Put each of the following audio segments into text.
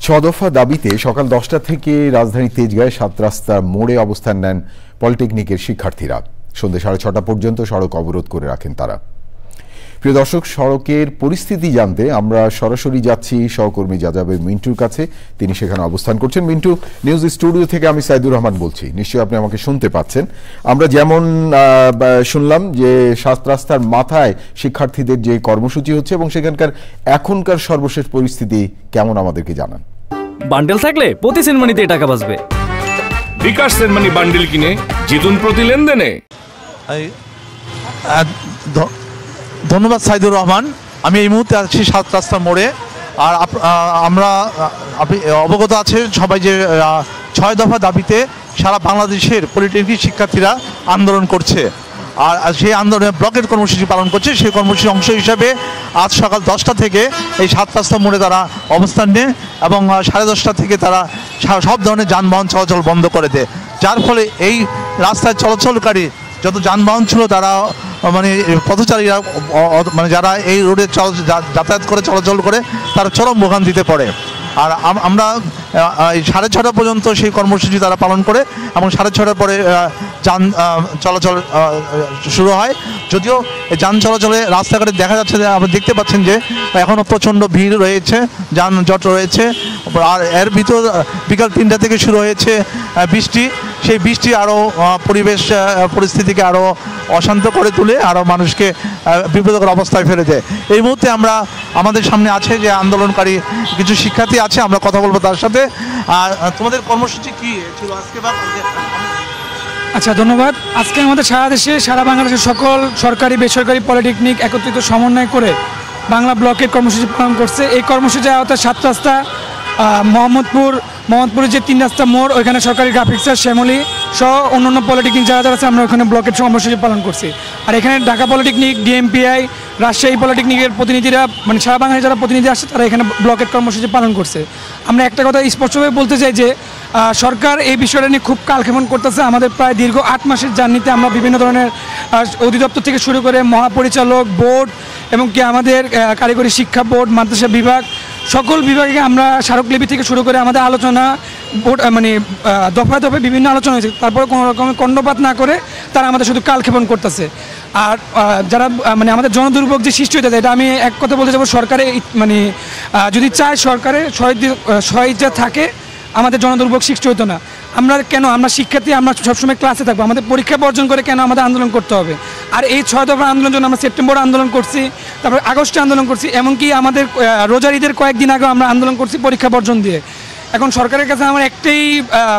ছদফা দাবিতে সকাল 10টা থেকে রাজধানী তেজগাঁয়ে ৭ রাস্তার মোড়ে অবস্থান নেন পলিটেকনিকের শিক্ষার্থীরা। সন্ধ্যে 6:30 পর্যন্ত সড়ক অবরোধ করে রাখেন তারা। প্রিয় দর্শক, সড়কের পরিস্থিতি জানতে আমরা সরাসরি যাচ্ছি সহকর্মী যাযাবের মিন্টুর কাছে। তিনি সেখানে অবস্থান করছেন। মিন্টু, নিউজ স্টুডিও থেকে আমি সাইদুর রহমান বলছি। নিশ্চয়ই আপনি আমাকে শুনতে পাচ্ছেন। আমরা যেমন শুনলাম যে ৭ রাস্তার মাথায় শিক্ষার্থীদের যে কর্মসূচি হচ্ছে এবং সেখানকার এখনকার সর্বশেষ পরিস্থিতি কেমন আমাদেরকে জানান। বান্ডেল থাকলে প্রতি সেনমানিতে টাকা বাঁচবে। বিকাশ সেনমানি বান্ডেল কিনে জিতুন প্রতি লেনদেনে। ধন্যবাদ সাইদুর রহমান। আমি এই মুহূর্তে আছি ৭ রাস্তার মোড়ে। আর আমরা আপনি অবগত আছেন সবাই যে ৬ দফা দাবিতে সারা বাংলাদেশের পলিটেকনিক শিক্ষার্থীরা আন্দোলন করছে। আর সেই আন্দোলনে ব্লকের কর্মসূচি পালন করছে। সেই কর্মসূচির অংশ হিসাবে আজ সকাল 10টা থেকে এই ৭ রাস্তার মোড়ে তারা অবস্থান নেয় এবং 10:30 থেকে তারা সব ধরনের যানবাহন চলাচল বন্ধ করে দেয়। যার ফলে এই রাস্তায় চলাচলকারী যত যানবাহন ছিল তারা মানে পথচারীরা মানে যারা এই রোডে যাতায়াত করে চলাচল করে তারা চরম ভোগান্তিতে পড়ে। আর আমরা 6:30 পর্যন্ত সেই কর্মসূচি তারা পালন করে এবং 6:30 পরে যান চলাচল শুরু হয়। যদিও যান চলাচলে রাস্তাঘাটে দেখা যাচ্ছে যে আপনি দেখতে পাচ্ছেন যে এখনও প্রচণ্ড ভিড় রয়েছে, যানজট রয়েছে। আর এর ভিতর বিকাল 3টা থেকে শুরু হয়েছে বৃষ্টি। সেই বৃষ্টি আরও পরিবেশ পরিস্থিতিকে আরও অশান্ত করে তুলে আরও মানুষকে বিপদকর অবস্থায় ফেলে দেয়। এই মুহূর্তে আমাদের সামনে আছে যে আন্দোলনকারী কিছু শিক্ষার্থী আছে, আমরা কথা বলবো তার সাথে। আর তোমাদের কর্মসূচি কি ছিল আজকে? আচ্ছা, ধন্যবাদ। আজকে আমাদের সারা দেশে সারা বাংলাদেশের সকল সরকারি বেসরকারি পলিটেকনিক একত্রিত সমন্বয় করে বাংলা ব্লকের কর্মসূচি পালন করছে। এই কর্মসূচির আওতায় ৭ রাস্তা, মোহাম্মদপুরের যে 3 রাস্তা মোড়, ওইখানে সরকারি গ্রাফিক্সের শ্যামলী সহ অন্যান্য পলিটেকনিক যারা আছে আমরা ওখানে ব্লকের কর্মসূচি পালন করছি। আর এখানে ঢাকা পলিটেকনিক, ডিএমপিআই, রাজশাহী পলিটেকনিকের প্রতিনিধিরা মানে সারা বাংলাদেশে যারা প্রতিনিধি আসছে তারা এখানে ব্লকের কর্মসূচি পালন করছে। আমরা একটা কথা স্পষ্টভাবে বলতে চাই যে সরকার এই বিষয়টা নিয়ে খুব কালক্ষেপণ করতেছে। আমাদের প্রায় দীর্ঘ 8 মাসের জার্নিতে আমরা বিভিন্ন ধরনের অধিদপ্তর থেকে শুরু করে মহাপরিচালক বোর্ড এবং কি আমাদের কারিগরি শিক্ষা বোর্ড, মাদ্রাসা বিভাগ, সকল বিভাগে আমরা স্মারকলিপি থেকে শুরু করে আমাদের আলোচনা বোর্ড মানে দফায় দফায় বিভিন্ন আলোচনা হয়েছে। তারপরে কোনো রকমের কর্ণপাত না করে তারা আমাদের শুধু কালক্ষেপণ করতেছে। আর যারা মানে আমাদের জনদুর্ভোগ যে সৃষ্টি হতে যায়, এটা আমি এক কথা বলতে যাবো, সরকারে মানে যদি চায় সরকারে সহায়তা থাকে আমাদের জনদুর্ভোগ সৃষ্টি হতো না। আমরা শিক্ষার্থী, আমরা সবসময় ক্লাসে থাকবো, আমাদের পরীক্ষা বর্জন করে কেন আমাদের আন্দোলন করতে হবে? আর এই 6 দফার আন্দোলনের জন্য আমরা সেপ্টেম্বরে আন্দোলন করছি, তারপরে আগস্টে আন্দোলন করছি, এমনকি আমাদের রোজার ঈদের কয়েকদিন আগেও আমরা আন্দোলন করছি পরীক্ষা বর্জন দিয়ে। এখন সরকারের কাছে আমার একটাই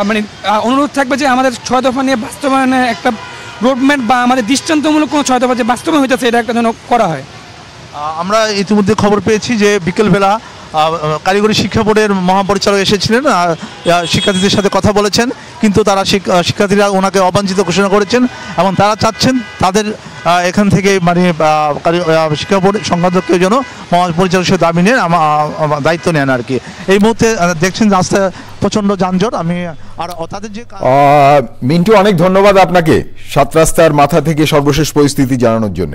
মানে অনুরোধ থাকবে যে আমাদের 6 দফা নিয়ে বাস্তবায়নের একটা রোডম্যাপ বা আমাদের দৃষ্টান্তমূলক কোনো 6 দফা যে বাস্তবায়ন হইতেছে এটা একটা যেন করা হয়। আমরা ইতিমধ্যে খবর পেয়েছি যে বিকেলবেলা কারিগরি শিক্ষা বোর্ডের মহাপরিচালক এসেছিলেন, শিক্ষার্থীদের সাথে কথা বলেছেন, কিন্তু তারা শিক্ষার্থীরা ওনাকে অবাঞ্ছিত ঘোষণা করেছেন এবং তারা চাচ্ছেন তাদের এখান থেকে মানে শিক্ষা বোর্ড সংখ্যাধ্যক্ষের জন্য মহাপরিচালকের দাবি নেন, দায়িত্ব নেন আর কি। এই মুহূর্তে দেখছেন রাস্তায় প্রচণ্ড যানজট। আমি আর তাদের যে মিন্টু, অনেক ধন্যবাদ আপনাকে ৭ রাস্তার মাথা থেকে সর্বশেষ পরিস্থিতি জানানোর জন্য।